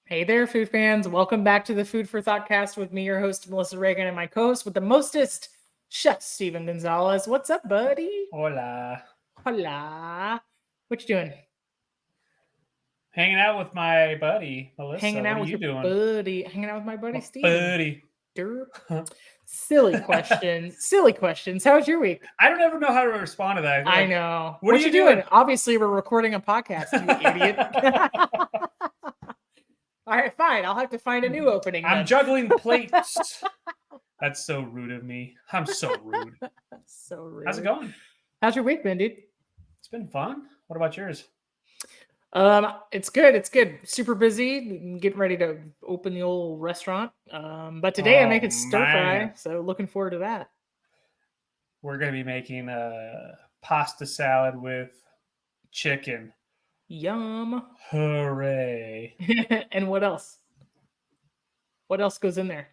Hey there, food fans. Welcome back to the Food for Thought cast with me, your host, Melissa Reagan, and my co-host with the mostest, Chef Steven Gonzalez. What's up, buddy? Hola. Hola. What you doing? Hanging out with my buddy, Melissa. Hanging What out are with you your doing? buddy. Hanging out with my buddy, My Steven. buddy. Derp. Silly question. Silly questions. How was your week? I don't ever know how to respond to that. I Like, know. what are you doing? doing? Obviously, we're recording a podcast, you idiot. All right, fine. I'll have to find a new opening I'm then. juggling plates. That's so rude of me. I'm so rude. So rude. How's it going? How's your week been, dude? It's been fun. What about yours? It's good. It's good. Super busy. Getting ready to open the old restaurant. But today I'm making stir fry, so looking forward to that. We're gonna be making a pasta salad with chicken. Yum. Hooray! And what else? What else goes in there?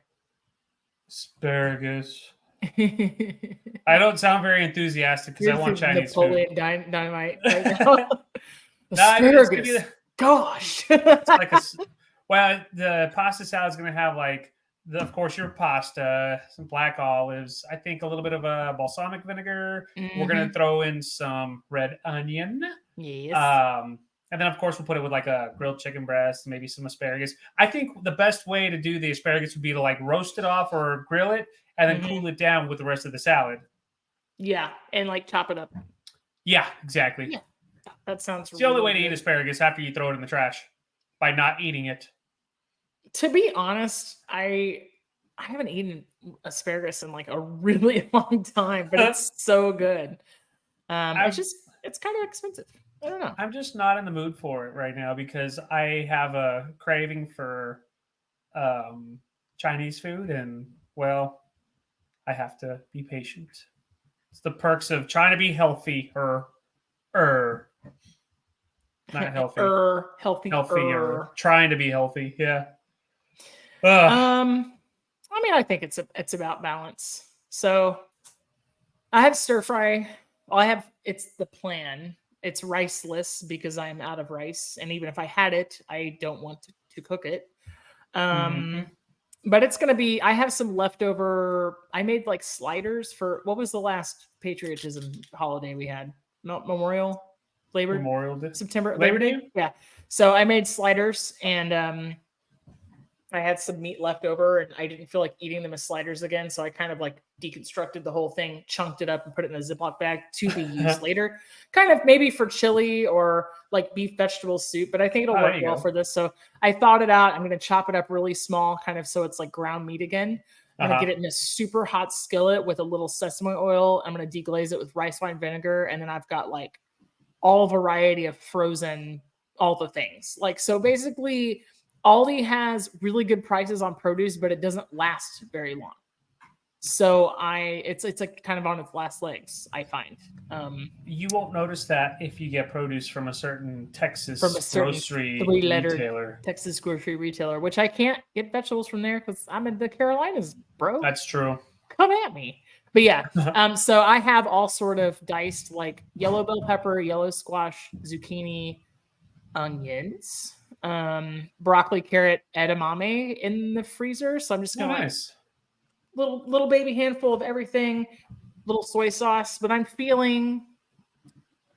Asparagus. I don't sound very enthusiastic because I want Chinese Napoleon food. Dynamite right now. Asparagus. Gosh. It's like the pasta salad is going to have of course, your pasta, some black olives, I think a little bit of a balsamic vinegar. Mm-hmm. We're going to throw in some red onion. Yes. And then, of course, we'll put it with like a grilled chicken breast, maybe some asparagus. I think the best way to do the asparagus would be to like roast it off or grill it and then cool it down with the rest of the salad. Yeah, and like chop it up. Yeah, exactly. Yeah. That sounds It's the only way to eat asparagus after you throw it in the trash by not eating it. To be honest, I haven't eaten asparagus in like a really long time, but it's so good. It's kind of expensive. I don't know. I'm just not in the mood for it right now because I have a craving for Chinese food, and well, I have to be patient. It's the perks of trying to be healthy not healthy. Healthier. Trying to be healthy. Yeah. I mean, I think it's about balance. So I have stir fry. It's the plan. It's riceless because I'm out of rice. And even if I had it, I don't want to cook it. But it's going to be, I have some leftover. I made like sliders for, what was the last patriotism holiday we had? Memorial Day? September. Labor Day? Yeah. So I made sliders and I had some meat left over and I didn't feel like eating them as sliders again. So I kind of like deconstructed the whole thing, chunked it up and put it in a Ziploc bag to be used later. Kind of maybe for chili or like beef vegetable soup, but I think it'll work well for this. So I thawed it out. I'm going to chop it up really small, kind of so it's like ground meat again. I'm going to get it in a super hot skillet with a little sesame oil. I'm going to deglaze it with rice wine vinegar. And then I've got like all variety of frozen, all the things. Like, so basically Aldi has really good prices on produce, but it doesn't last very long. So it's like kind of on its last legs, I find. You won't notice that if you get produce from a certain Texas grocery retailer. Texas grocery retailer, which I can't get vegetables from there because I'm in the Carolinas, bro. That's true. Come at me. But yeah, so I have all sort of diced like yellow bell pepper, yellow squash, zucchini, onions, broccoli, carrot, edamame in the freezer. So I'm just gonna little baby handful of everything, little soy sauce. But I'm feeling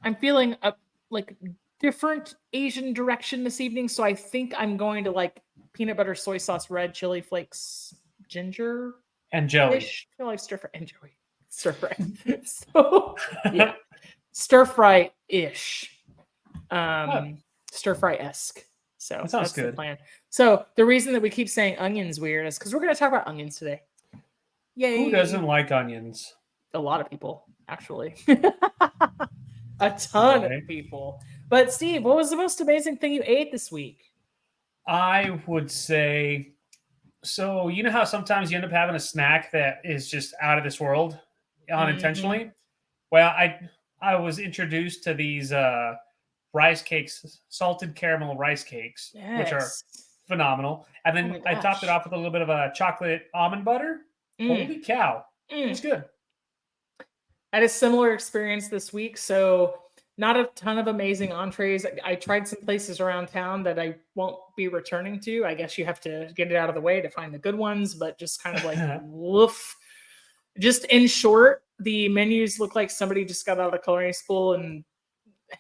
a like different Asian direction this evening. So I think I'm going to like peanut butter, soy sauce, red chili flakes, ginger and jelly. I feel like stir fry and jelly. Stir fry. So yeah, stir fry ish. Stir fry-esque. So that's good. The plan. So the reason that we keep saying onions weird is because we're going to talk about onions today. Yay! Who doesn't like onions? A lot of people, actually. A ton of people. But Steve, what was the most amazing thing you ate this week? I would say, so you know how sometimes you end up having a snack that is just out of this world unintentionally? Mm-hmm. Well, I was introduced to these rice cakes, salted caramel rice cakes, which are phenomenal. And then I topped it off with a little bit of a chocolate almond butter. Holy cow. It's good. I had a similar experience this week. So Not a ton of amazing entrees. I tried some places around town that I won't be returning to. I guess you have to get it out of the way to find the good ones, but just kind of like woof. Just in short, the menus look like somebody just got out of culinary school and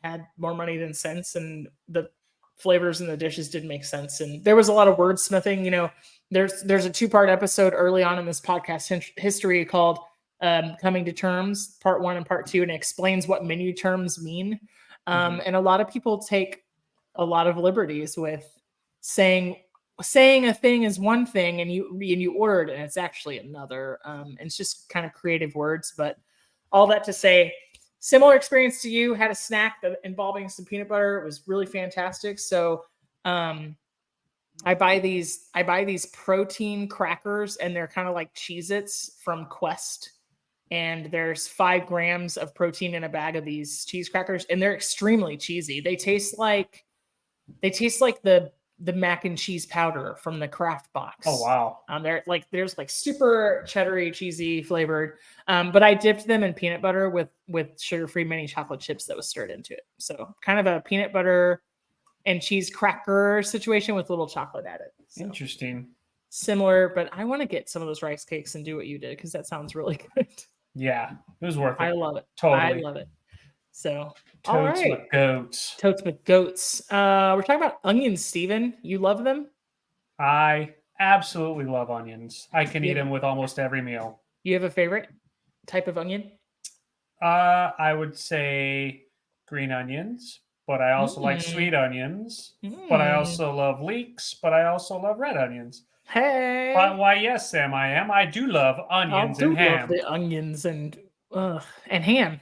had more money than sense, and the flavors in the dishes didn't make sense. And there was a lot of wordsmithing. There's a 2-part episode early on in this podcast history called Coming to Terms, Part 1 and Part 2, and it explains what menu terms mean. And a lot of people take a lot of liberties with saying a thing is one thing and you order it and it's actually another. And it's just kind of creative words, but all that to say, similar experience to you. Had a snack that involving some peanut butter. It was really fantastic. So I buy these protein crackers, and they're kind of like Cheez-Its from Quest. And there's 5 grams of protein in a bag of these cheese crackers, and they're extremely cheesy. They taste like the mac and cheese powder from the Kraft box. Oh wow! There's like super cheddary, cheesy flavored. But I dipped them in peanut butter with sugar-free mini chocolate chips that was stirred into it. So kind of a peanut butter and cheese cracker situation with little chocolate added. So interesting. Similar, but I want to get some of those rice cakes and do what you did because that sounds really good. Yeah, it was worth it. I love it. Totally. I love it. So, all Totes right. with goats. Totes with goats. We're talking about onions, Steven. You love them? I absolutely love onions. I can eat them with almost every meal. You have a favorite type of onion? I would say green onions, but I also like sweet onions. But I also love leeks, but I also love red onions. Hey. Why, yes, Sam, I am. I do love onions and ham. I love the onions and ham.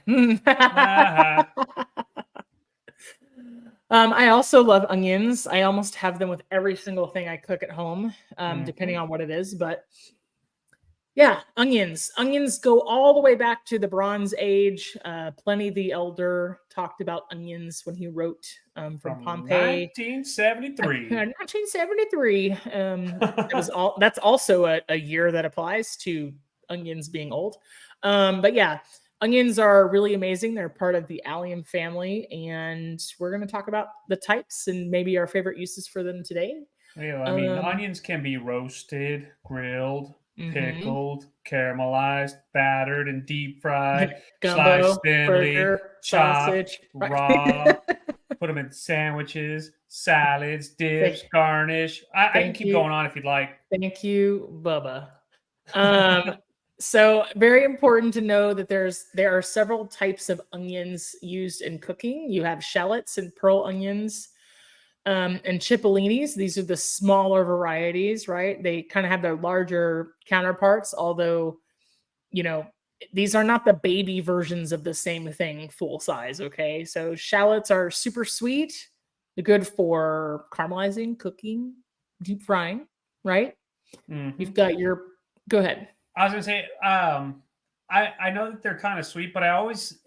I also love onions. I almost have them with every single thing I cook at home, depending on what it is. But yeah, onions. Onions go all the way back to the Bronze Age. Pliny the Elder talked about onions when he wrote from Pompeii. 1973. 1973. That's also a year that applies to onions being old. But yeah, onions are really amazing. They're part of the allium family, and we're going to talk about the types and maybe our favorite uses for them today. Yeah, I mean, onions can be roasted, grilled, pickled, caramelized, battered, and deep fried, Gumbo, sliced thinly, burger, chopped, sausage, raw. Put them in sandwiches, salads, dips, garnish. I can keep going on if you'd like. Thank you, Bubba. So very important to know that there are several types of onions used in cooking. You have shallots and pearl onions. And cipollinis, these are the smaller varieties, right? They kind of have their larger counterparts, although, these are not the baby versions of the same thing full size, okay? So shallots are super sweet. They're good for caramelizing, cooking, deep frying, right? You've got go ahead. I was going to say, I know that they're kind of sweet, but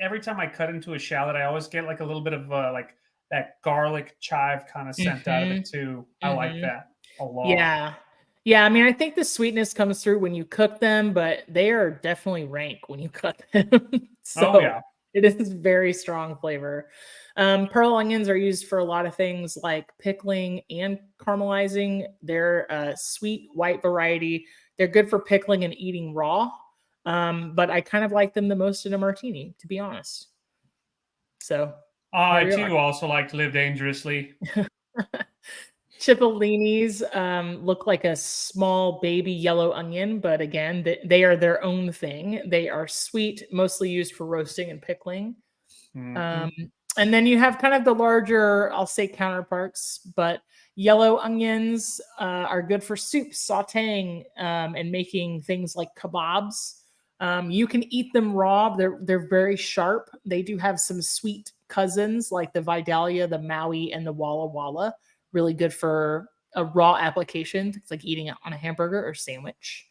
every time I cut into a shallot, I always get like a little bit of that garlic chive kind of scent out of it too. I like that a lot. Yeah. I mean, I think the sweetness comes through when you cook them, but they are definitely rank when you cut them. It is very strong flavor. Pearl onions are used for a lot of things like pickling and caramelizing. They're a sweet white variety. They're good for pickling and eating raw. But I kind of like them the most in a martini, to be honest. So I too also like to live dangerously. Cipollinis look like a small baby yellow onion, but again, they are their own thing. They are sweet, mostly used for roasting and pickling. And then you have kind of the larger, I'll say counterparts, but yellow onions are good for soups, sauteing, and making things like kebabs. You can eat them raw. They're very sharp. They do have some sweet cousins like the Vidalia, the Maui, and the Walla Walla. Really good for a raw application. It's like eating it on a hamburger or sandwich.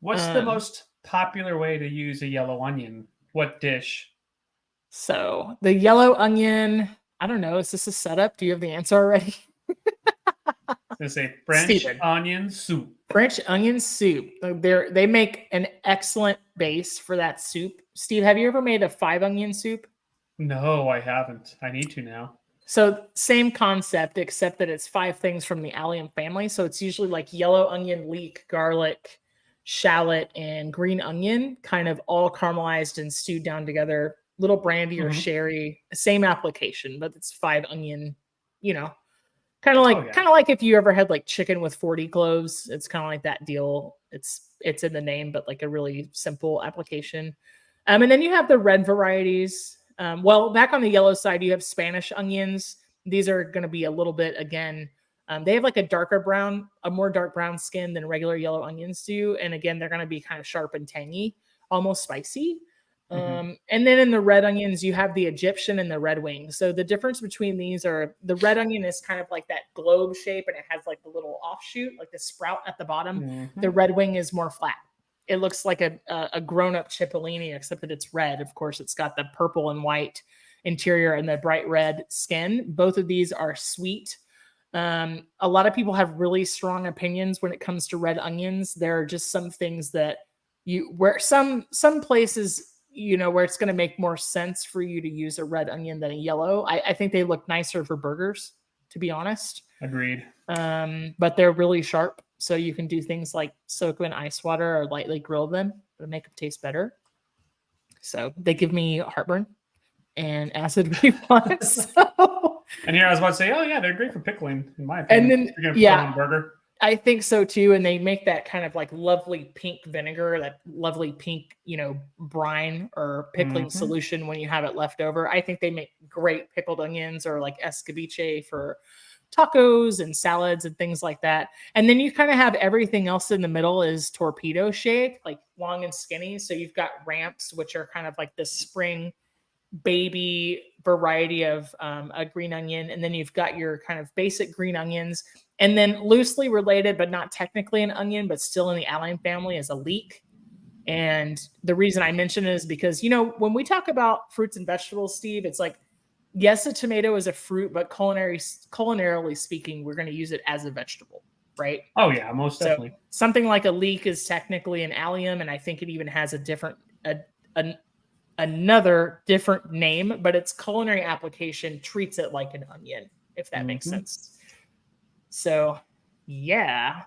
What's the most popular way to use a yellow onion? What dish? So the yellow onion, I don't know. Is this a setup? Do you have the answer already? It's a French onion soup. French onion soup. They make an excellent base for that soup. Steve, have you ever made a 5 onion soup? No, I haven't. I need to now. So same concept, except that it's 5 things from the allium family. So it's usually like yellow onion, leek, garlic, shallot, and green onion, kind of all caramelized and stewed down together. Little brandy or Mhm. sherry, same application, but it's 5 onion, you know, Oh yeah. kind of like if you ever had like chicken with 40 cloves. It's kind of like that deal. It's in the name, but like a really simple application. And then you have the red varieties. Well, back on the yellow side, you have Spanish onions. These are going to be a little bit again. They have like a darker brown, a more dark brown skin than regular yellow onions do. And again, they're going to be kind of sharp and tangy, almost spicy. Mhm. And then in the red onions, you have the Egyptian and the red wing. So the difference between these are the red onion is kind of like that globe shape and it has like the little offshoot, like the sprout at the bottom. The Mhm. red wing is more flat. It looks like a grown up Cipollini, except that it's red. Of course, it's got the purple and white interior and the bright red skin. Both of these are sweet. A lot of people have really strong opinions when it comes to red onions. There are just some things that where some places where it's going to make more sense for you to use a red onion than a yellow. I think they look nicer for burgers, to be honest. Agreed. But they're really sharp, so you can do things like soak them in ice water or lightly grill them to make them taste better. So they give me heartburn and acid reflux. And here I was about to say, oh yeah, they're great for pickling, in my And opinion. then You're gonna put them yeah, on a burger. I think so too. And they make that kind of like lovely pink vinegar, that lovely pink, brine or pickling Mhm. solution when you have it left over. I think they make great pickled onions or like escabeche for tacos and salads and things like that. And then you kind of have everything else in the middle is torpedo shaped, like long and skinny. So you've got ramps, which are kind of like the spring baby variety of a green onion. And then you've got your kind of basic green onions. And then loosely related, but not technically an onion, but still in the allium family is a leek. And the reason I mention it is because, when we talk about fruits and vegetables, Steve, it's like, yes, a tomato is a fruit, but culinarily speaking, we're going to use it as a vegetable, right? Oh yeah, most So definitely. something like a leek is technically an allium, and I think it even has another different name, but its culinary application treats it like an onion, if that makes Mhm. sense. So, yeah.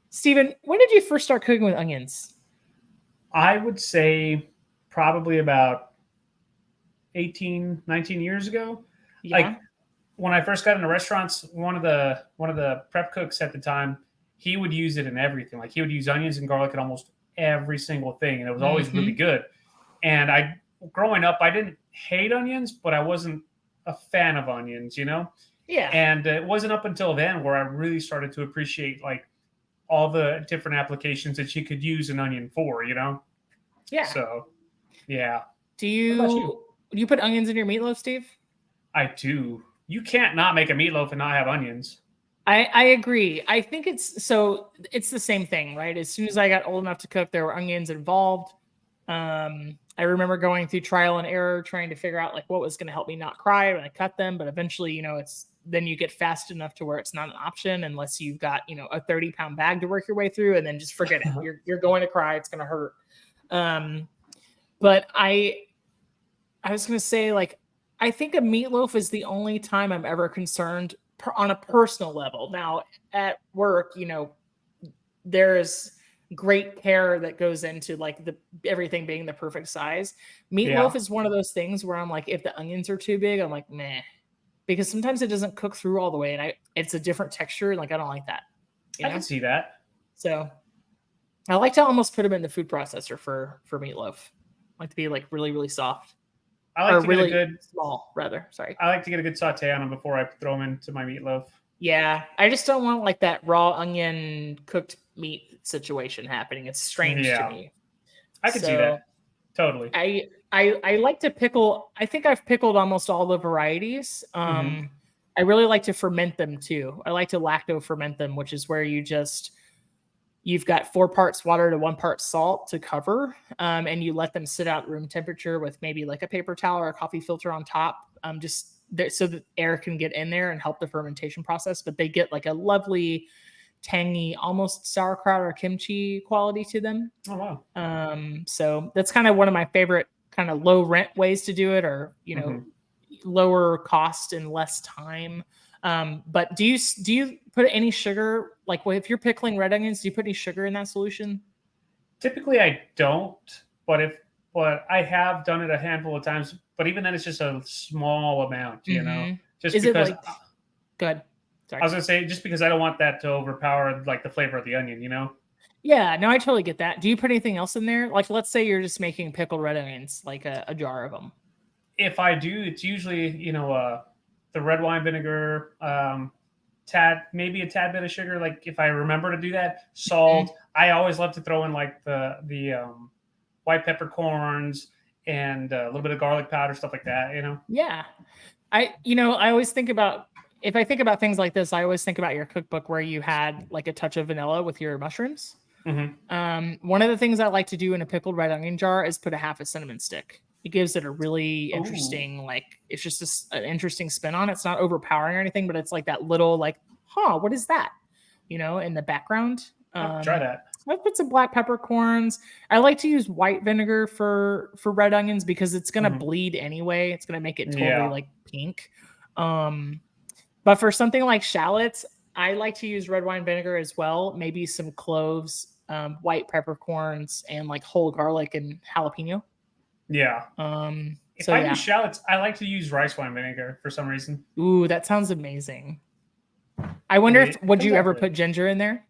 Steven, when did you first start cooking with onions? I would say probably about 18, 19 years ago. Like Yeah. when I first got into restaurants, one of the prep cooks at the time, he would use it in everything. Like he would use onions and garlic in almost every single thing, and it was always really Hmm. good. And I, growing up, I didn't hate onions, but I wasn't a fan of onions, Yeah. And it wasn't up until then where I really started to appreciate like all the different applications that you could use an onion for. Yeah. So yeah. Do What about you? you put onions in your meatloaf, Steve? I do. You can't not make a meatloaf and not have onions. I agree. I think it's the same thing, right? As soon as I got old enough to cook, there were onions involved. I remember going through trial and error, trying to figure out like what was going to help me not cry when I cut them. But eventually, it's then you get fast enough to where it's not an option unless you've got a 30-pound bag to work your way through, and then just forget it. You're going to cry. It's going to hurt. Um, but I was going to say, like, I think a meatloaf is the only time I'm ever concerned on a personal level. Now, at work, there's great care that goes into like the everything being the perfect size. Meatloaf Yeah, is one of those things where I'm like, if the onions are too big, I'm like, meh, because sometimes it doesn't cook through all the way, and it's a different texture, and like I don't like that, you I can know. see that. So I like to almost put them in the food processor for meatloaf. I like to be like really really soft I like or to get a really good small rather. Sorry. I like to get a good saute on them before I throw them into my meatloaf. Yeah, I just don't want like that raw onion cooked meat situation happening. It's strange to Yeah, me. I can see So that. Totally. I like to pickle. I think I've pickled almost all the varieties. Hmm. I really like to ferment them too. I like to lacto ferment them, which is where you've got 4 parts water to 1 part salt to cover, and you let them sit out room temperature with maybe like a paper towel or a coffee filter on top, so that air can get in there and help the fermentation process. But they get like a lovely, tangy, almost sauerkraut or kimchi quality to them. Oh wow. So that's kind of one of my favorite kind of low rent ways to do it, or Mhm. lower cost and less time. But do you put any sugar, like if you're pickling red onions, do you put any sugar in that solution? Typically, I don't, but I have done it a handful of times. But even then, it's just a small amount, Mm-hmm. just Is it because like good? I Sorry. was gonna say, just because I don't want that to overpower like the flavor of the onion. Yeah, no, I totally get that. Do you put anything else in there? Like, let's say you're just making pickled red onions, like a jar of them. If I do, it's usually the red wine vinegar, tad maybe a tad bit of sugar. Like if I remember to do that, Mm. salt. I always love to throw in like the white peppercorns and a little bit of garlic powder, stuff like that. Yeah, I always think about if I think about things like this, I always think about your cookbook where you had like a touch of vanilla with your mushrooms. Hmm. One of the things I like to do in a pickled red onion jar is put a half a cinnamon stick. It gives it a really Ooh, interesting, like it's just an interesting spin on it. It's not overpowering or anything, but it's like that little like, what is that? In the background. I'll have to try that. I put some black peppercorns. I like to use white vinegar for red onions because it's gonna Hmm. bleed anyway. It's gonna make it totally Yeah, like pink. Um, but for something like shallots, I like to use red wine vinegar as well. Maybe some cloves, white peppercorns, and like whole garlic and jalapeno. yeah. If So I use yeah. shallots, I like to use rice wine vinegar for some reason. Ooh, that sounds amazing. I wonder if It would comes you out ever good. put ginger in there?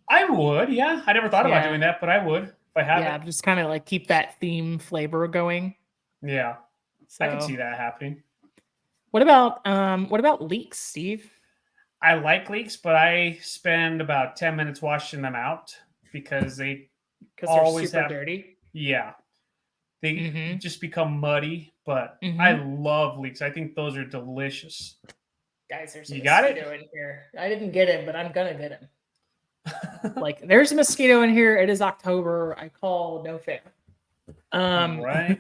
I would, yeah. I never thought about Yeah. doing that, but I would if I have Yeah, it. just kind of like keep that theme flavor going. Yeah, I could So see that happening. what about leeks, Steve? I like leeks, but I spend about 10 minutes washing them out because they Because they're always super have, dirty. yeah, they Mm-hmm. just become muddy. But I Mm-hmm. love leeks. I think those are delicious. Guys, there's a You got mosquito in here. I didn't get him, but I'm gonna get him. Like, there's a mosquito in here. It is October. I call no fair. Um, Right?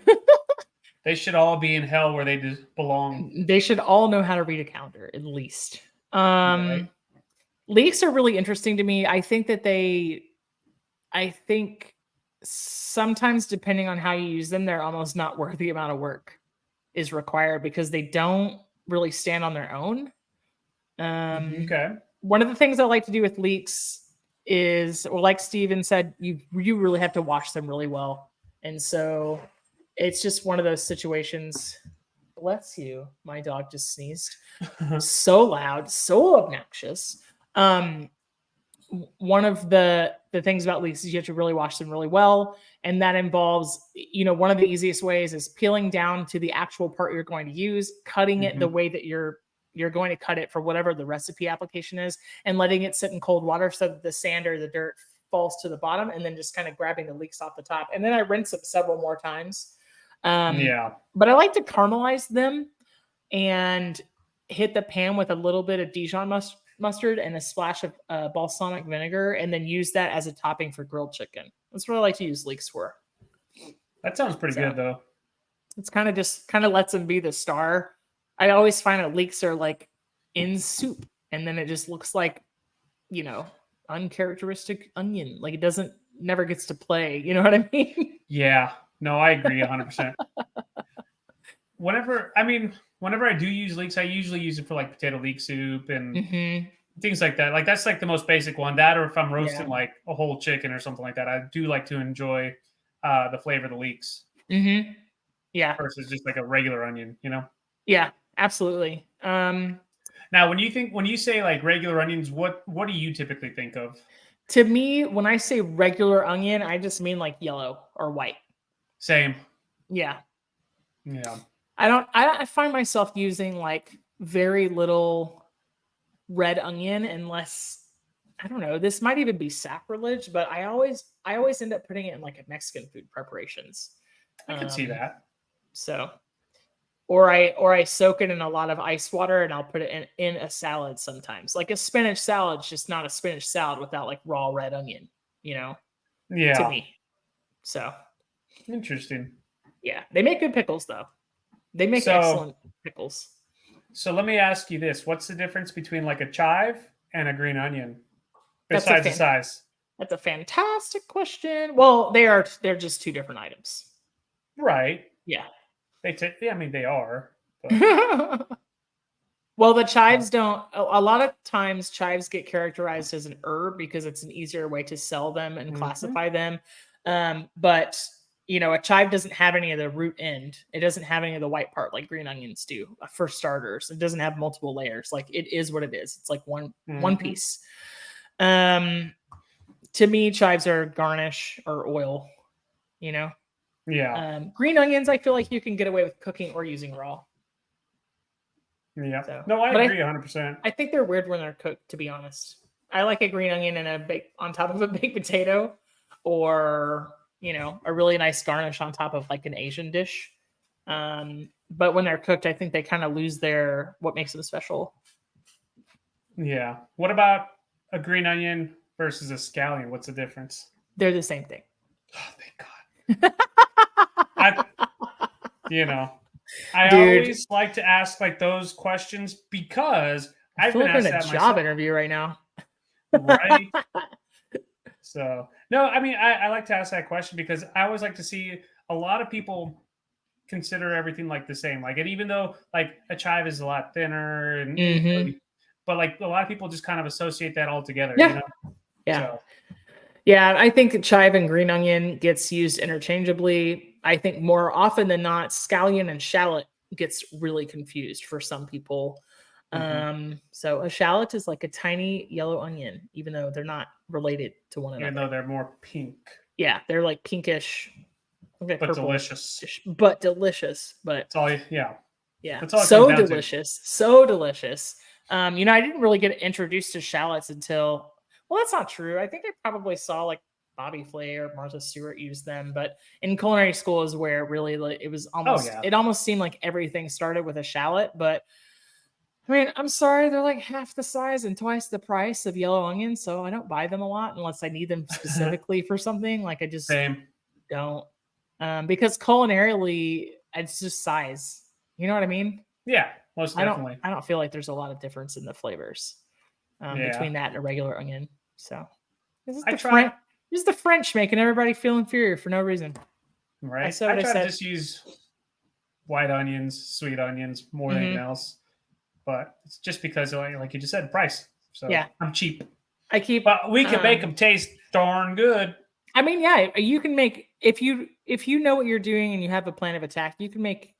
They should all be in hell where they just belong. they should all know how to read a calendar, at least. Right? Um, leaks are really interesting to me. I think sometimes, depending on how you use them, they're almost not worth the amount of work is required because they don't really stand on their own. Um, Okay. one of the things I like to do with leeks is, well, like Steven said, you really have to wash them really well, and so it's just one of those situations. Bless you, my dog just sneezed so loud, so obnoxious. Um, One of the things about leeks is you have to really wash them really well, and that involves one of the easiest ways is peeling down to the actual part you're going to use, cutting it the Hmm. way that you're going to cut it for whatever the recipe application is, and letting it sit in cold water so that the sand or the dirt falls to the bottom, and then just kind of grabbing the leeks off the top, and then I rinse them several more times. um, Yeah. but I like to caramelize them and hit the pan with a little bit of Dijon mustard and a splash of balsamic vinegar, and then use that as a topping for grilled chicken. That's what I like to use leeks for. That sounds pretty So good, though. it's kind of lets them be the star. I always find that leeks are like in soup, and then it just looks like you know uncharacteristic onion. Like it doesn't never gets to play. You know what I mean? Yeah. No, I agree 100%. Whenever I do use leeks, I usually use it for like potato leek soup and Hmm. things like that. Like that's like the most basic one. That, or if I'm roasting Yeah. like a whole chicken or something like that, I do like to enjoy the flavor of the leeks Hmm. Yeah. versus just like a regular onion. Yeah. Absolutely. Now, when you say like regular onions, what do you typically think of? To me, when I say regular onion, I just mean like yellow or white. Same. Yeah. Yeah. I find myself using like very little red onion unless I don't know, this might even be sacrilege, but I always end up putting it in like a Mexican food preparations. I could see Um that. so or I soak it in a lot of ice water and I'll put it in a salad sometimes. Like a spinach salad, it's just not a spinach salad without like raw red onion, to Yeah. me. So Interesting. yeah, they make good pickles though. They make So excellent pickles. so let me ask you this: what's the difference between like a chive and a green onion, That's a besides the fan. size? That's a fantastic question. Well, they're just two different items. Right. Yeah. I mean, they are. But, Well, the chives don't. A lot of times, chives get characterized as an herb because it's an easier way to sell them and mhm. classify them. But a chive doesn't have any of the root end. It doesn't have any of the white part like green onions do. For starters, it doesn't have multiple layers. Like it is what it is. It's like one Mhm. piece. To me, chives are garnish or oil. You know, Yeah. green onions, I feel like you can get away with cooking or using raw. Yeah. So, No, I but agree 100%. I think they're weird when they're cooked, to be honest. I like a green onion and on top of a baked potato, or a really nice garnish on top of like an Asian dish. But when they're cooked, I think they kind of lose their what makes them special. Yeah. What about a green onion versus a scallion? What's the difference? They're the same thing. Oh, thank God. I, you know, I Dude, always like to ask like those questions because I I've feel been like we're in asked a that job myself. interview right now. Right. So, no, I mean, I like to ask that question because I always like to see a lot of people consider everything like the same. Like, and even though like a chive is a lot thinner Hmm. but like a lot of people just kind of associate that all together, Yeah. Yeah. So, Yeah, I think chive and green onion gets used interchangeably. I think more often than not, scallion and shallot gets really confused for some people. mhm. So a shallot is like a tiny yellow onion, even though they're not related to one Even another. though they're more pink, Yeah, they're like pinkish, like but purple, delicious. but delicious. But That's all. Yeah, yeah, that's all it comes so down to. delicious, so delicious. I didn't really get introduced to shallots until well, that's not true. I think I probably saw like Bobby Flay or Martha Stewart use them, but in culinary school is where really like Oh yeah, it almost seemed like everything started with a shallot. But I mean, I'm sorry, they're like half the size and twice the price of yellow onions, so I don't buy them a lot unless I need them specifically for something. Like I just same. don't. Because culinarily, it's just size. You know what I mean? Yeah, most I don't definitely. I don't feel like there's a lot of difference in the flavors Yeah, between that and a regular onion. So this is I the try. French. This is the French making everybody feel inferior for no reason. I Right, said I what I try to said. just use white onions, sweet onions more than anything Hmm. else. But it's just because, like you just said, price. So Yeah, I'm cheap, I keep. but we can make them taste darn good. I mean, yeah, you can make if you know what you're doing and you have a plan of attack, you can make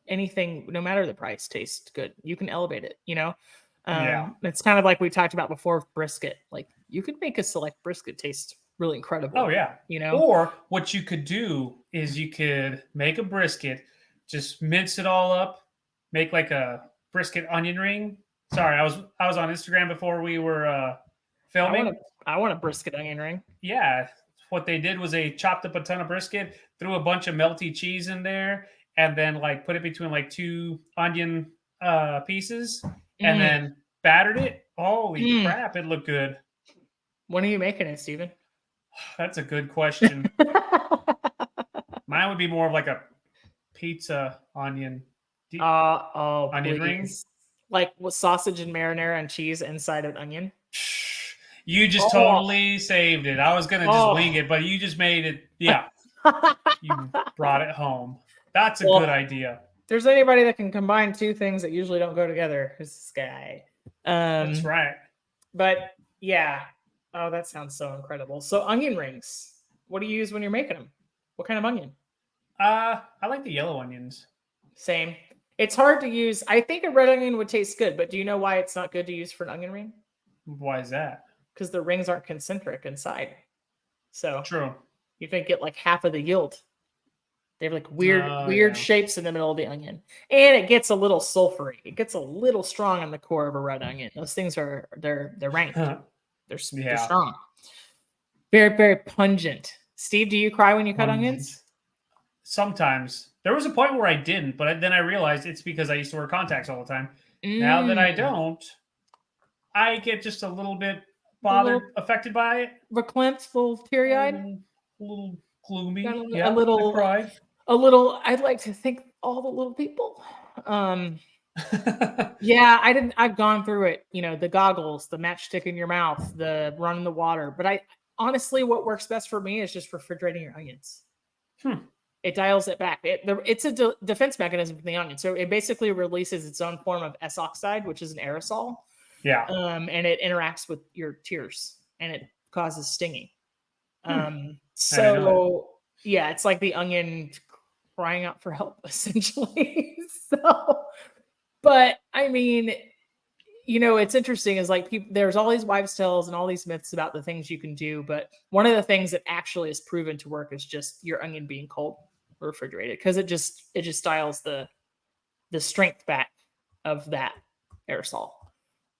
anything, no matter the price, taste good. You can elevate it. Yeah. It's kind of like we talked about before with brisket. Like you could make a select brisket taste really Oh incredible. yeah. You know, Or what you could do is you could make a brisket, just mince it all up, make like a brisket onion ring. Sorry, I was on Instagram before we were I want filming. to I want a brisket onion ring. Yeah, what they did was they chopped up a ton of brisket, threw a bunch of melty cheese in there, and then like put it between like two onion pieces, and Mm, then battered it. Holy mm. crap, it looked good. When are you making it, Steven? That's a good question. Mine would be more of like a pizza Oh, onion ring. please. Like with sausage and marinara and cheese inside of onion. You just Oh, totally saved it. I was gonna just wing oh. it, but you just made it. Yeah, you brought it home. That's a good Well, idea. if there's anybody that can combine two things that usually don't go together, it's this guy. That's Um, right. but yeah. Oh, that sounds so incredible. So onion rings. What do you use when you're making them? What kind of onion? I like the yellow onions. Same. It's hard to use. I think a red onion would taste good, but do you know why it's not good to use for an onion ring? Why is that? Because the rings aren't concentric inside. So True. you can get like half of the yield. They have like weird Yeah. shapes in the middle of the onion, and it gets a little sulfury. It gets a little strong on the core of a red onion. Those things they're rank. They're Yeah. strong. Very pungent. Steve, do you cry when you cut Pungent. onions? Sometimes there was a point where I didn't, but then I realized it's because I used to wear contacts all the time. Now that I Mm, don't, I get just a little bit a bothered, little affected by it. verklempt, a little teary eyed. A little Got gloomy. a Yeah, I little, cry. a little. I'd like to thank all the little people. Yeah, I didn't. I've gone through it. The goggles, the matchstick in your mouth, the run in the water. But I honestly, what works best for me is just refrigerating your onions. Hmm. It dials it back. It's a defense mechanism for the onion. So it basically releases its own form of S oxide, which is an aerosol. Yeah. And it interacts with your tears and it causes stinging. I didn't know So yeah, it's like the onion crying out for help, essentially. So, but I mean, you know, it's interesting is like there's all these wives' tales and all these myths about the things you can do, but one of the things that actually is proven to work is just your onion being cold or refrigerated because it just dials the strength back of that aerosol.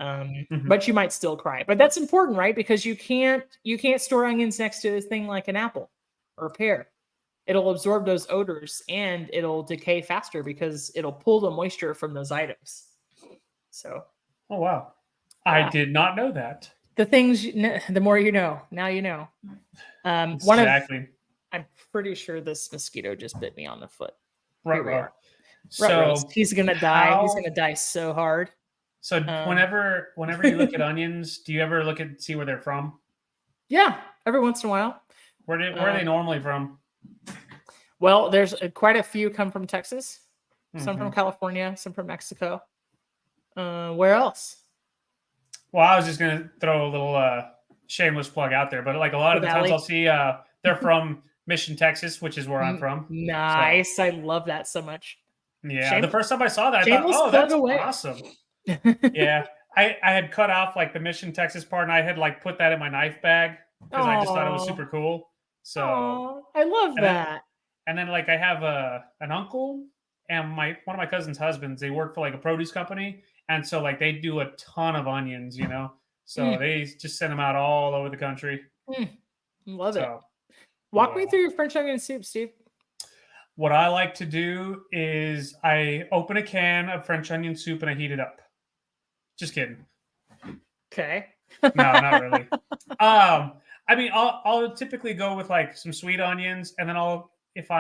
But you might still cry. But that's important, right? Because you can't store onions next to a thing like an apple or a pear. It'll absorb those odors and it'll decay faster because it'll pull the moisture from those items. So, Oh wow, yeah. I did not know that. The things, the more you know. Now you know. Exactly. I'm pretty sure this mosquito just bit me on the foot. Right. Here we are. So he's gonna die. He's gonna die so hard. So whenever you look at onions, do you ever see where they're from? Yeah, every once in a while. Where are they normally from? Well, there's quite a few come from Texas, some from California, some from Mexico. Where else? Well, I was just gonna throw a little shameless plug out there, but like a lot of the times I'll see they're from Mission, Texas, which is where I'm from. Nice, so. I love that so much. Yeah, the first time I saw that, I thought, oh, that's awesome. Yeah, I had cut off like the Mission, Texas part, and I had like put that in my knife bag because I just thought it was super cool. So I love that. And then like I have an uncle and one of my cousin's husbands. They work for like a produce company, and so like they do a ton of onions, you know. So they just send them out all over the country. Love it. Walk me through your French onion soup, Steve. What I like to do is I open a can of French onion soup and I heat it up. Just kidding. Okay. No, not really. I mean, I'll typically go with like some sweet onions, and then if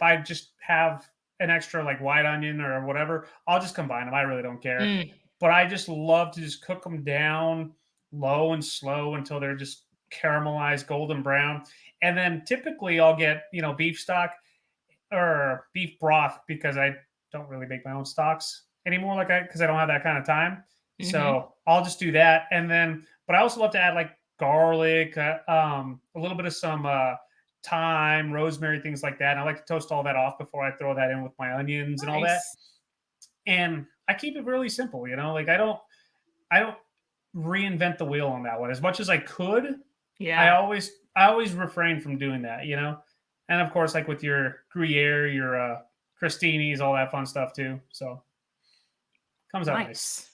I just have an extra like white onion or whatever, I'll just combine them. I really don't care. But I just love to just cook them down low and slow until they're just caramelized golden brown. And then typically I'll get, beef stock or beef broth because I don't really make my own stocks anymore because I don't have that kind of time. So I'll just do that. And then, but I also love to add like garlic, a little bit of some thyme, rosemary, things like that. And I like to toast all that off before I throw that in with my onions and all that. And I keep it really simple, like I don't reinvent the wheel on that one as much as I could. Yeah. I always refrain from doing that, and of course, like with your Gruyere, your crostinis, all that fun stuff too. So comes out nice.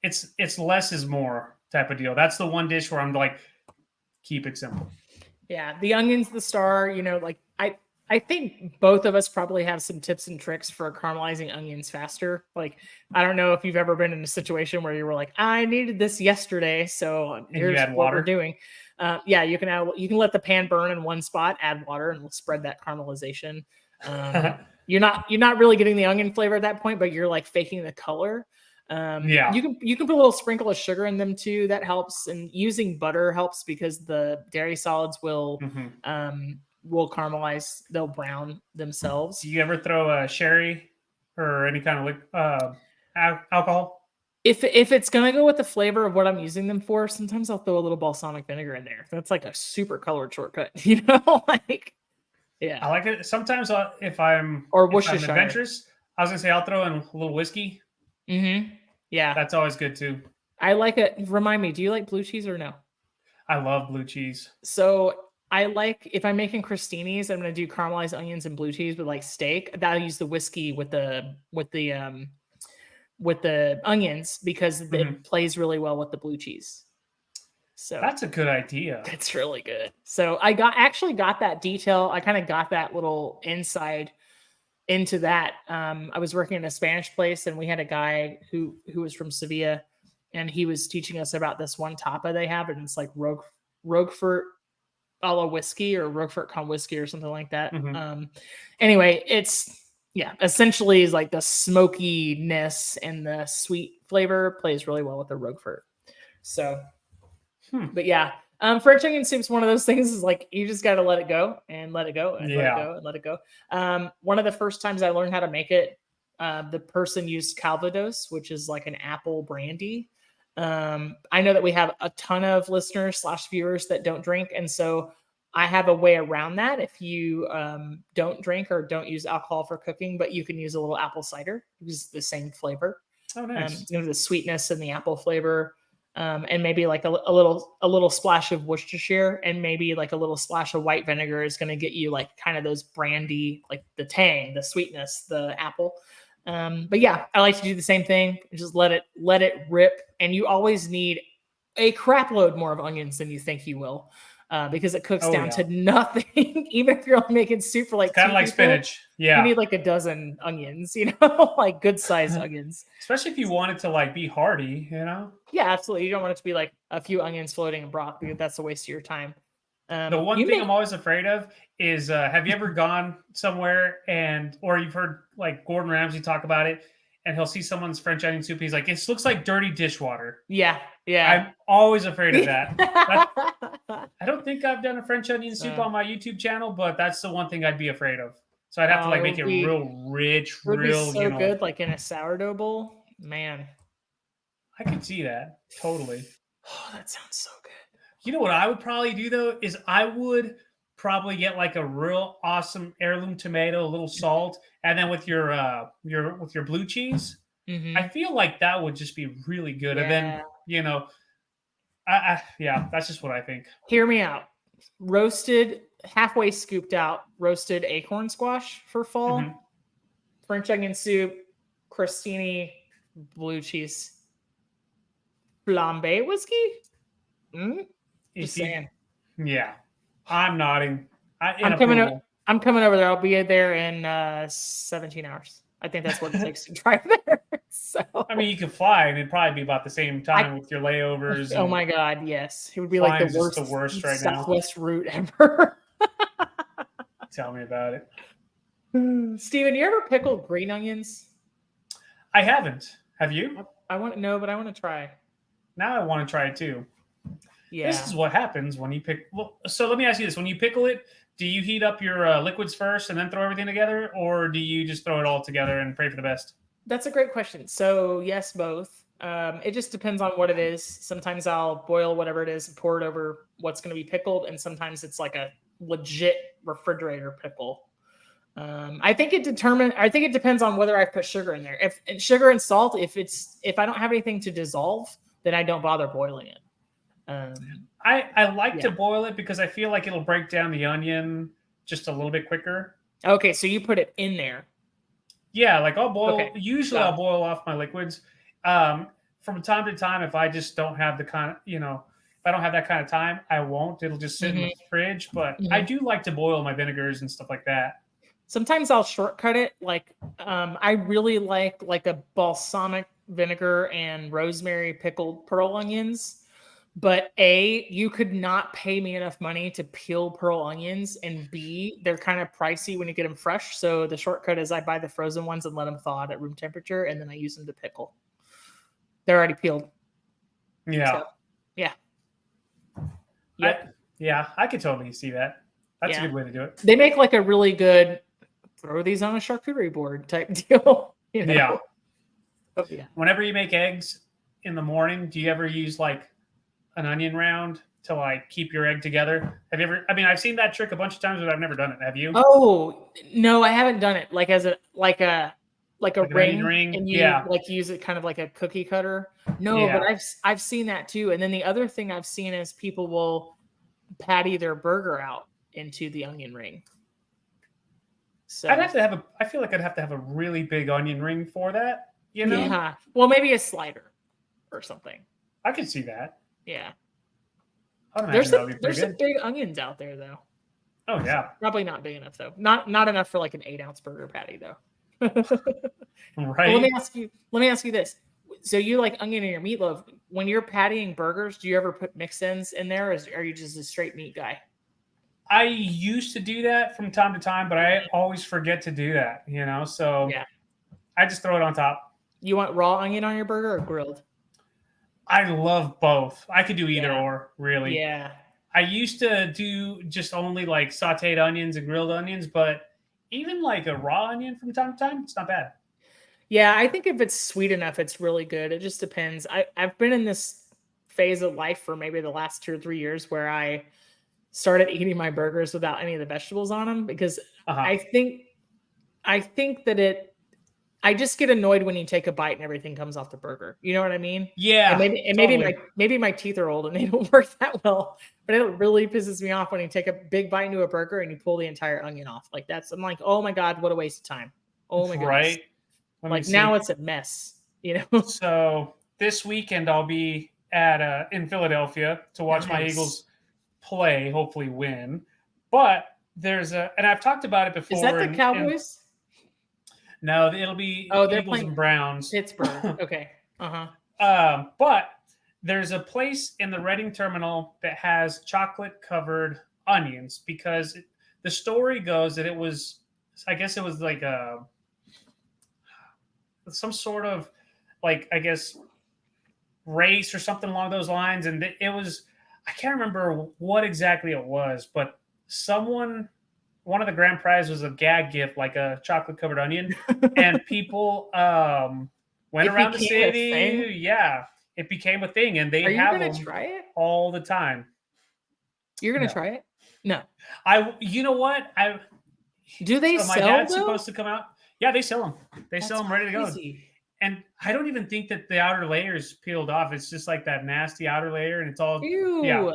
It's less is more type of deal. That's the one dish where I'm like, keep it simple. Yeah, the onion's the star. Like I think both of us probably have some tips and tricks for caramelizing onions faster. Like, I don't know if you've ever been in a situation where you were like, I needed this yesterday, so here's what we're doing. Yeah, you can let the pan burn in one spot, add water, and we'll spread that caramelization. You're not really getting the onion flavor at that point, but you're like faking the color. You can put a little sprinkle of sugar in them too. That helps, and using butter helps because the dairy solids will caramelize. They'll brown themselves. Do you ever throw a sherry or any kind of alcohol? If it's gonna go with the flavor of what I'm using them for, sometimes I'll throw a little balsamic vinegar in there. That's like a super colored shortcut, like. Yeah, I like it. Sometimes if I'm adventurous, I was gonna say I'll throw in a little whiskey. Yeah, that's always good too. I like it. Remind me, do you like blue cheese or no? I love blue cheese. So I like, if I'm making crostinis, I'm gonna do caramelized onions and blue cheese with like steak. I'll use the whiskey with the onions because it plays really well with the blue cheese. So that's a good idea. It's really good. So I actually got that detail. I kind of got that little inside into that. I was working in a Spanish place and we had a guy who was from Sevilla and he was teaching us about this one tapa they have, and it's like Roquefort a la whiskey or Roquefort con whiskey or something like that. Anyway, essentially is like the smokiness and the sweet flavor plays really well with the Roquefort. So, but yeah, French onion soup's one of those things is like you just got to let it go and let it go and let it Yeah. go and let it go. One of the first times I learned how to make it, the person used Calvados, which is like an apple brandy. I know that we have a ton of listeners slash viewers that don't drink, and so I have a way around that. If you don't drink or don't use alcohol for cooking, but you can use a little apple cider, use the same flavor. Oh, nice. It's gonna be the sweetness and the apple flavor, and maybe like a little splash of Worcestershire, and maybe like a little splash of white vinegar is gonna get you like kind of those brandy, like the tang, the sweetness, the apple. But yeah, I like to do the same thing. Just let it rip, and you always need a crap load more of onions than you think you will, because it cooks Oh, down yeah. to nothing. Even if you're only making soup for like It's kind two of like people, spinach. you Yeah. need like a dozen onions, like good sized onions. Especially if you want it to like be hearty, Yeah, absolutely. You don't want it to be like a few onions floating in broth because that's a waste of your time. The one You thing may, I'm always afraid of is have you ever gone somewhere or you've heard like Gordon Ramsay talk about it and he'll see someone's French onion soup. He's like, it looks like dirty dishwater. yeah, yeah. I'm always afraid of that. I don't think I've done a French onion soup on my YouTube channel, but that's the one thing I'd be afraid of. So I'd have to like make it real rich, it would be real, so good, like in a sourdough bowl. Man, I could see that totally. oh, that sounds so good. You know what I would probably do though is I would probably get like a real awesome heirloom tomato, a little salt, and then with your blue cheese. I Mm-hmm. feel like that would just be really good. And then Yeah. yeah, that's just what I think. Hear me out. Roasted, halfway scooped out, roasted acorn squash for fall. Mhm. French onion soup, crostini, blue cheese, flambe whiskey. Just If you, saying. yeah, I'm nodding in I'm coming. approval. I'm coming over there. I'll be there in 17 hours. I think that's what it takes to drive there. So I mean, you could fly, and it'd probably be about the same time with your layovers. oh And my god, yes, it would be like flying the is just the worst right now. Southwest route ever. Tell me about it. Steven, you ever pickled green onions? I haven't. Have you? I want to know, but I want to try. Now I want to try it too. Yeah. This is what happens when you pick. Well, so let me ask you this: when you pickle it, do you heat up your liquids first and then throw everything together, or do you just throw it all together and pray for the best? That's a great question. So yes, both. It just depends on what it is. Sometimes I'll boil whatever it is and pour it over what's going to be pickled, and sometimes it's like a legit refrigerator pickle. I think it depends on whether I put sugar in there. If sugar and salt, if I don't have anything to dissolve, then I don't bother boiling it. I like to boil it because I feel like it'll break down the onion just a little bit quicker. Okay, so you put it in there. Yeah, like I'll boil. Okay. Usually, I'll boil off my liquids. From time to time, if I just don't have the kind of, if I don't have that kind of time, I won't. It'll just sit in the fridge. But I do like to boil my vinegars and stuff like that. Sometimes I'll shortcut it. Like I really like a balsamic vinegar and rosemary pickled pearl onions. But A, you could not pay me enough money to peel pearl onions, and B, they're kind of pricey when you get them fresh. So the shortcut is I buy the frozen ones and let them thaw out at room temperature, and then I use them to pickle. They're already peeled. Yeah. So, yeah. Yep. I could totally see that. That's a good way to do it. They make like a really good throw these on a charcuterie board type deal. Yeah. Oh, yeah. Whenever you make eggs in the morning, do you ever use like an onion round to like keep your egg together? Have you ever? I mean, I've seen that trick a bunch of times, but I've never done it. Have you? Oh no, I haven't done it. Like as a ring, and you like use it kind of like a cookie cutter. No, but I've seen that too. And then the other thing I've seen is people will patty their burger out into the onion ring. So I feel like I'd have to have a really big onion ring for that. Yeah. Well, maybe a slider or something. I could see that. Yeah. There's some big onions out there though. Oh yeah. Probably not big enough though. Not enough for like an 8-ounce burger patty though. Right. Well, let me ask you this. So you like onion in your meatloaf. When you're pattying burgers, do you ever put mix-ins in there, or are you just a straight meat guy? I used to do that from time to time, but I always forget to do that, so yeah. I just throw it on top. You want raw onion on your burger or grilled? I love both. I could do either or, really. Yeah. I used to do just only like sautéed onions and grilled onions, but even like a raw onion from time to time, it's not bad. Yeah, I think if it's sweet enough, it's really good. It just depends. I've been in this phase of life for maybe the last 2 or 3 years where I started eating my burgers without any of the vegetables on them because Uh-huh. I think I think that I just get annoyed when you take a bite and everything comes off the burger. You know what I mean? And Yeah, maybe totally. maybe my teeth are old and they don't work that well. But it really pisses me off when you take a big bite into a burger and you pull the entire onion off. Like I'm like, oh my God, what a waste of time. Oh my goodness. Right. Let me Like now see. it's a mess, you know? So this weekend I'll be at in Philadelphia to watch my Nice. Eagles play, hopefully win. But there's a, and I've talked about it Is that before, the and Cowboys? no, it'll be Oh, they're Eagles playing and Browns. Pittsburgh. Okay. Uh-huh. But there's a place in the Reading terminal that has chocolate covered onions because the story goes that it was, I guess it was like a some sort of like I guess race or something along those lines, and it was I can't remember what exactly it was, but someone one of the grand prize was a gag gift like a chocolate covered onion, and people went It around the became a city. thing. Yeah, it became a thing, and they Are you have gonna them try it? all the time. You're gonna No, try it? No. you know what I Do they so my sell dad's though? supposed to come out. Yeah, they sell them. They sell That's them ready to go. crazy. And I don't even think that the outer layer is peeled off. It's just like that nasty outer layer, and it's all yeah. Ew.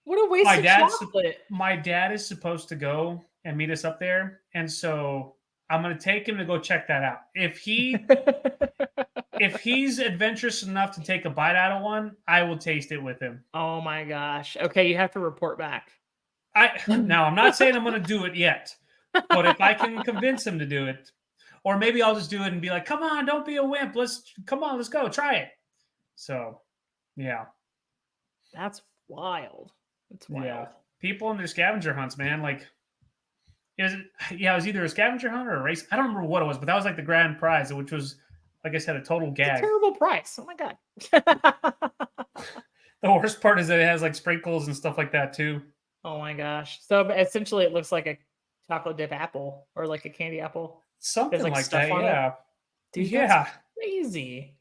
What a My waste of dad's chocolate. my dad is supposed to go and meet us up there, and so I'm gonna take him to go check that out. If he's adventurous enough to take a bite out of one, I will taste it with him. Oh my gosh. Okay, you have to report back. I now I'm not saying I'm gonna do it yet, but if I can convince him to do it, or maybe I'll just do it and be like, "Come on, don't be a wimp. Let's go, try it." So yeah. That's wild. That's Yeah, wild. people in their scavenger hunts, man. Like, it was either a scavenger hunt or a race. I don't remember what it was, but that was like the grand prize, which was, like I said, a total It's a gag. terrible price. Oh my god. The worst part is that it has like sprinkles and stuff like that too. Oh my gosh. So essentially it looks like a chocolate dip apple or like a candy apple. There's Something like like stuff that. on it. Yeah, Dude, that's yeah. crazy.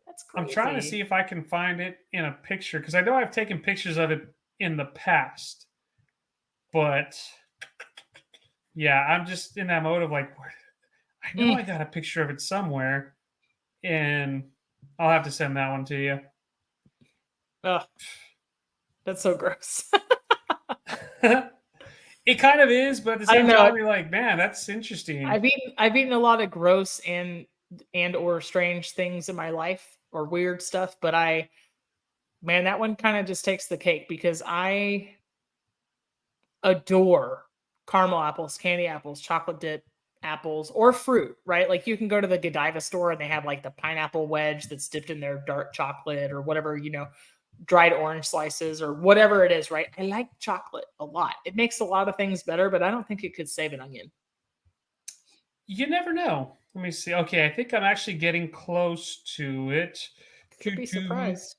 That's I'm trying to crazy. see if I can find it in a picture because I know I've taken pictures of it in the past, but yeah, I'm just in that mode of like, I know Mm. I got a picture of it somewhere, and I'll have to send that one to you. Ugh, that's so gross. It kind of is, but at the I don't same know. time, you're like, man, that's interesting. I've eaten a lot of gross and or strange things in my life or weird stuff, but man, that one kind of just takes the cake because I adore caramel apples, candy apples, chocolate dip apples, or fruit, right? Like you can go to the Godiva store and they have like the pineapple wedge that's dipped in their dark chocolate or whatever, dried orange slices or whatever it is, right? I like chocolate a lot. It makes a lot of things better, but I don't think it could save an onion. You never know. Let me see. Okay, I think I'm actually getting close to it. Could be surprised.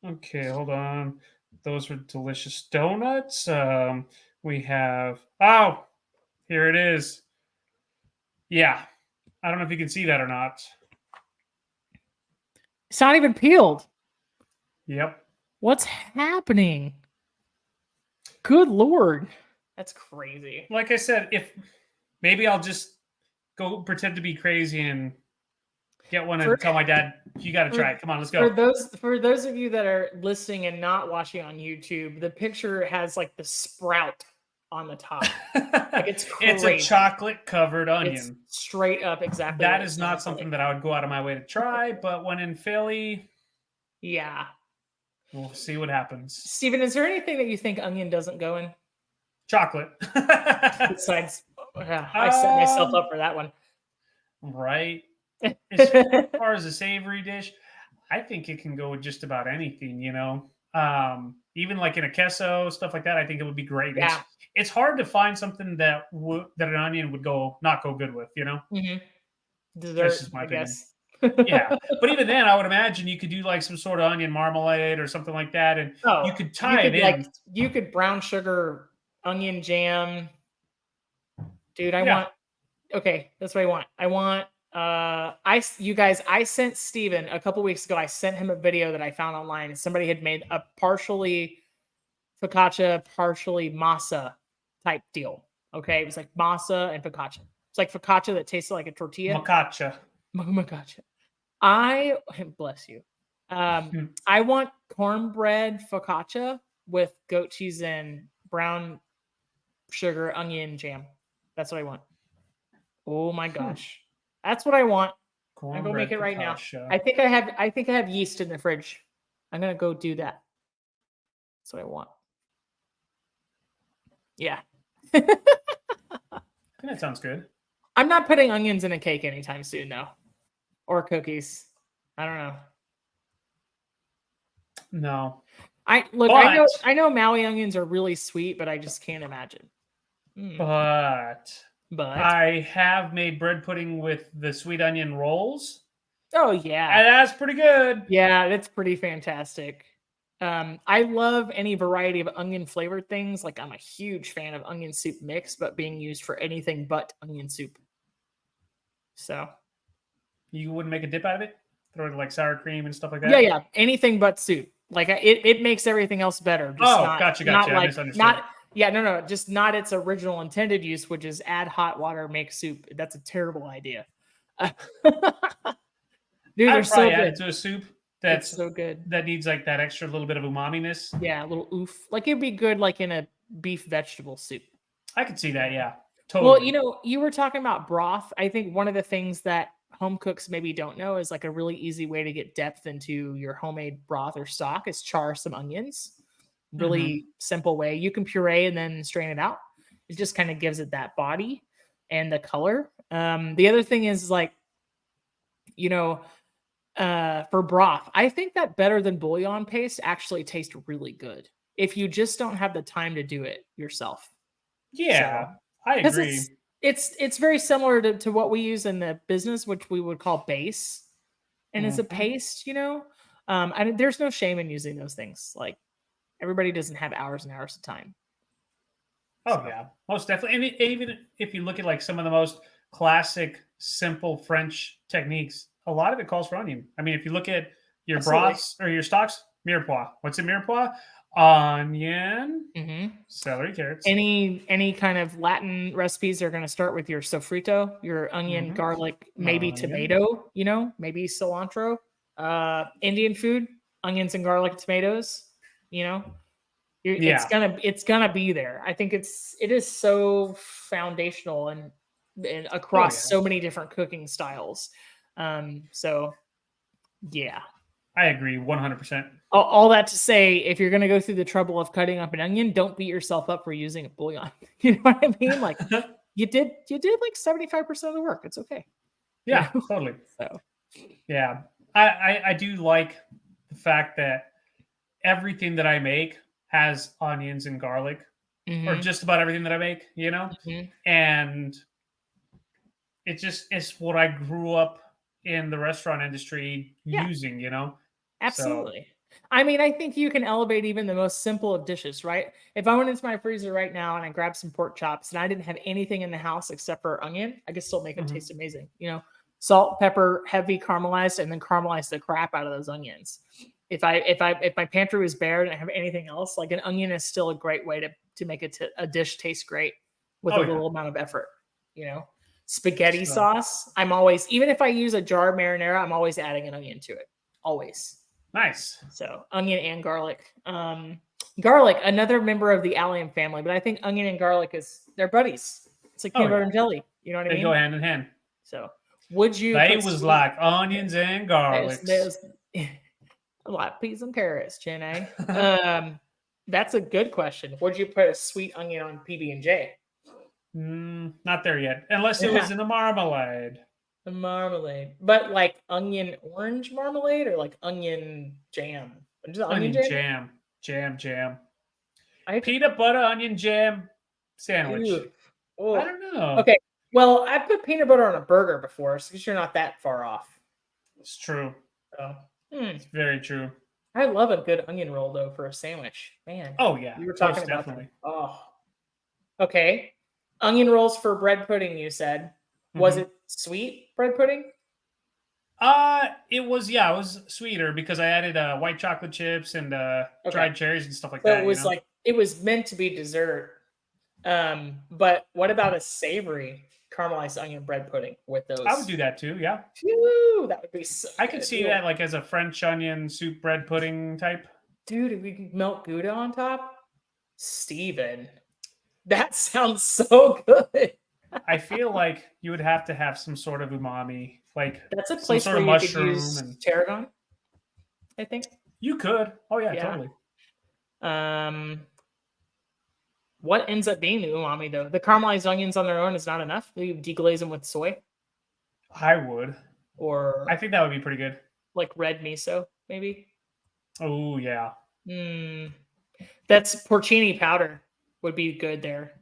Okay, hold on. Those are delicious donuts. We have. Oh, here it is. Yeah, I don't know if you can see that or not. It's not even peeled. Yep. What's happening? Good lord. That's crazy. Like I said, if maybe I'll just go pretend to be crazy and get one For and tell my dad, you got to for try it. Come on, let's for go. those of you that are listening and not watching on YouTube, the picture has like the sprout on the top. Like it's It's a crazy. chocolate covered It's onion. straight up exactly what That it is not sounds something like. that I would go out of my way to try, but when in Philly, Yeah. we'll see what happens. Steven, is there anything that you think onion doesn't go in Chocolate. besides I set myself um, up for that one. right. As far as a savory dish, I think it can go with just about anything, you know. Even like in a queso, stuff like that, I think it would be great. Yeah. It's hard to find something that an onion would go not go good with, you know. hmm That's Dessert, just my I opinion. guess. Yeah, but even then, I would imagine you could do like some sort of onion marmalade or something like that, and you Oh, could you tie it could like in. you could brown sugar onion jam. Dude, I Yeah, want okay, that's what I want. I want you guys, I sent Steven a couple weeks ago. I sent him a video that I found online. Somebody had made a partially focaccia, partially masa type deal. Okay, it was like masa and focaccia. It's like focaccia that tasted like a tortilla. macacha. Focaccia. I bless you. Hmm. I want cornbread focaccia with goat cheese and brown sugar onion jam. That's what I want. Oh my Hmm. gosh. That's what I want. I'm gonna go make Cornbread it right now. focaccia. I think I have yeast in the fridge. I'm gonna go do that. That's what I want. Yeah. I think that sounds good. I'm not putting onions in a cake anytime soon though. Or cookies. I don't know. No, I look, but I know Maui onions are really sweet, but I just can't imagine. Mm, but but I have made bread pudding with the sweet onion rolls, oh yeah. and that's pretty good. Yeah, that's pretty fantastic. I love any variety of onion flavored things. Like I'm a huge fan of onion soup mix, but being used for anything but onion soup. So You wouldn't make a dip out of it? Throw it like sour cream and stuff like yeah, that? yeah, anything but soup. Like it makes everything else better. Just Oh, gotcha, not gotcha. I like misunderstood. not yeah, no, just not its original intended use, which is add hot water, make soup. That's a terrible idea. Dude, they're I'd so probably add it good. to a soup It's that's so good. that needs like that extra little bit of umaminess. Yeah, a little oof. Like it'd be good like in a beef vegetable soup. I could see that, yeah. Well, Totally. you were talking about broth. I think one of the things that home cooks maybe don't know is like a really easy way to get depth into your homemade broth or stock is char some onions. Hmm. Really simple way. You can puree and then strain it out. It just kind of gives it that body and the color. The other thing is like, you know, for broth, I think that better than bouillon paste actually tastes really good if you just don't have the time to do it yourself. So Yeah, I because agree. it's very similar to what we use in the business, which we would call base, and it's a Hmm. paste, you know. And there's no shame in using those things. Like everybody doesn't have hours and hours of time. Oh So yeah, most definitely. And even if you look at like some of the most classic, simple French techniques, a lot of it calls for onion. I mean, if you look at your absolutely. broths or your stocks, mirepoix. What's in mirepoix? Onion, Hmm. celery, carrots. Any kind of Latin recipes are going to start with your sofrito, your onion, Hmm. garlic, maybe Onion. tomato, maybe cilantro. Indian food, onions and garlic, tomatoes, you know. Yeah. It's gonna be there. I think it is so foundational and Oh across yeah. so many different cooking styles. So yeah. I agree 100%. All that to say, if you're gonna go through the trouble of cutting up an onion, don't beat yourself up for using a bouillon. You know what I mean? Like you did like 75% of the work. It's okay. You Yeah, know? totally. So Yeah. I do like the fact that everything that I make has onions and garlic, or hmm just about everything that I make, hmm and it's what I grew up in the restaurant industry yeah. using. So, Absolutely. I mean, I think you can elevate even the most simple of dishes, right? If I went into my freezer right now and I grabbed some pork chops and I didn't have anything in the house except for onion, I could still make it mhm. taste amazing. Salt, pepper, heavy caramelized, and then caramelize the crap out of those onions. If my pantry was bare and I have anything else, like an onion is still a great way to make a dish taste great with a Oh yeah. little amount of effort. You know, spaghetti So, sauce. I'm always even if I use a jar of marinara, I'm always adding an onion to it. Always. nice. So onion and garlic. Garlic, another member of the allium family, but I think onion and garlic they're buddies. It's like Oh peanut butter yeah. and jelly. You know what I They go mean? hand in hand. So would you They put was sweet like onions and garlics. there's a lot of peas and carrots, Chin? That's a good question. Would you put a sweet onion on PB and J? Not there yet, unless it was Yeah, in a marmalade. the marmalade, but like onion orange marmalade or like onion jam. Just onion Onion jam. jam, jam. I Peanut butter onion jam sandwich. Ew. I Oh. don't know. Okay. Well, I put peanut butter on a burger before, so you're not that far off. It's true. So, It's very true. I love a good onion roll though for a sandwich. Man, Oh yeah, you were most talking about definitely. them. Oh, okay. Onion rolls for bread pudding. You said, was Mhm. it sweet bread pudding? It was it was sweeter because I added white chocolate chips and Okay, dried cherries and stuff like so it that. You was know, like it was meant to be dessert. But what about a savory caramelized onion bread pudding with I would those? do that too. Yeah, Phew, that would be so I could good. see that like as a French onion soup bread pudding type. Dude, if we could melt Gouda on top, Steven, that sounds so good. I feel like you would have to have some sort of umami, like That's a some place sort where of you could mushroom, use and tarragon, I think. you could. Oh yeah, Yeah. totally. Um, what ends up being the umami though? The caramelized onions on their own is not enough. You deglaze them with soy I would. I or think that would be pretty good. like red miso, maybe. Oh yeah. Hmm. That's porcini powder would be good there.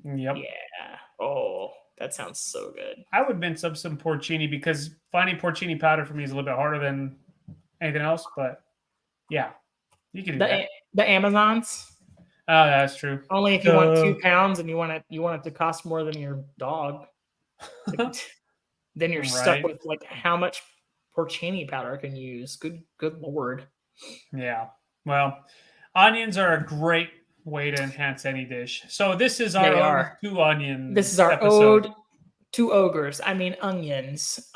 Yep. Yeah. Oh, that sounds so good. I would mince up some porcini because finding porcini powder for me is a little bit harder than anything else. But yeah, you can do The that. the Amazons Oh, that's true. only if you want 2 pounds and you want it to cost more than your dog. Like, then you're stuck Right. with like how much porcini powder can you use? Good lord. Yeah. Well, onions are a great way to enhance any dish. So this is our They ode are. to This is onions our episode. ode to ogres. I mean onions.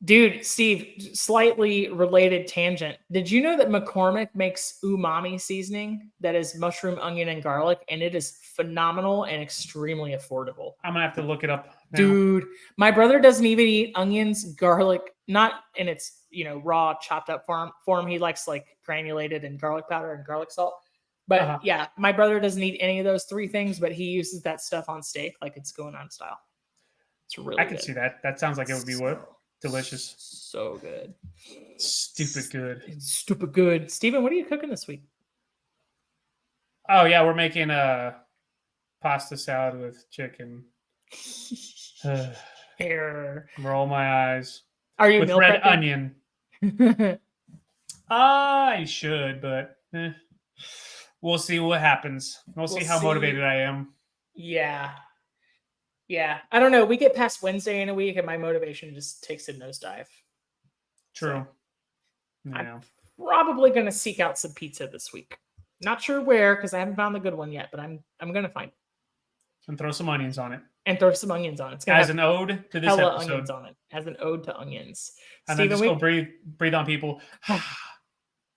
Dude, Steve, slightly related tangent. Did you know that McCormick makes umami seasoning that is mushroom, onion, and garlic, and it is phenomenal and extremely affordable? I'm gonna have to look it up now. Dude, my brother doesn't even eat onions, garlic, not in its raw chopped up form. He likes like granulated and garlic powder and garlic salt. But Uh-huh. yeah, my brother doesn't eat any of those three things, but he uses that stuff on steak like it's going on style. It's I really can good. see that. That sounds like it would be what So delicious. so good. Stupid good. Stupid good. Steven, what are you cooking this week? Oh yeah, we're making a pasta salad with chicken. Here. Roll my eyes. Are you With meal red prepping? onion. I should, but we'll see what happens. We'll We'll see how motivated see. I am. Yeah. Yeah. I don't know. We get past Wednesday in a week and my motivation just takes a nosedive. True. So I'm Yeah. probably gonna seek out some pizza this week. Not sure where because I haven't found the good one yet, but I'm gonna find it And throw some onions on it. and throw some onions on it. It's gonna As have an ode to this hella episode. onions on it as an ode to onions. And then Steven, just go breathe on people.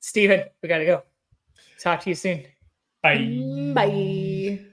Steven, we gotta go. Talk to you soon. Bye. Bye.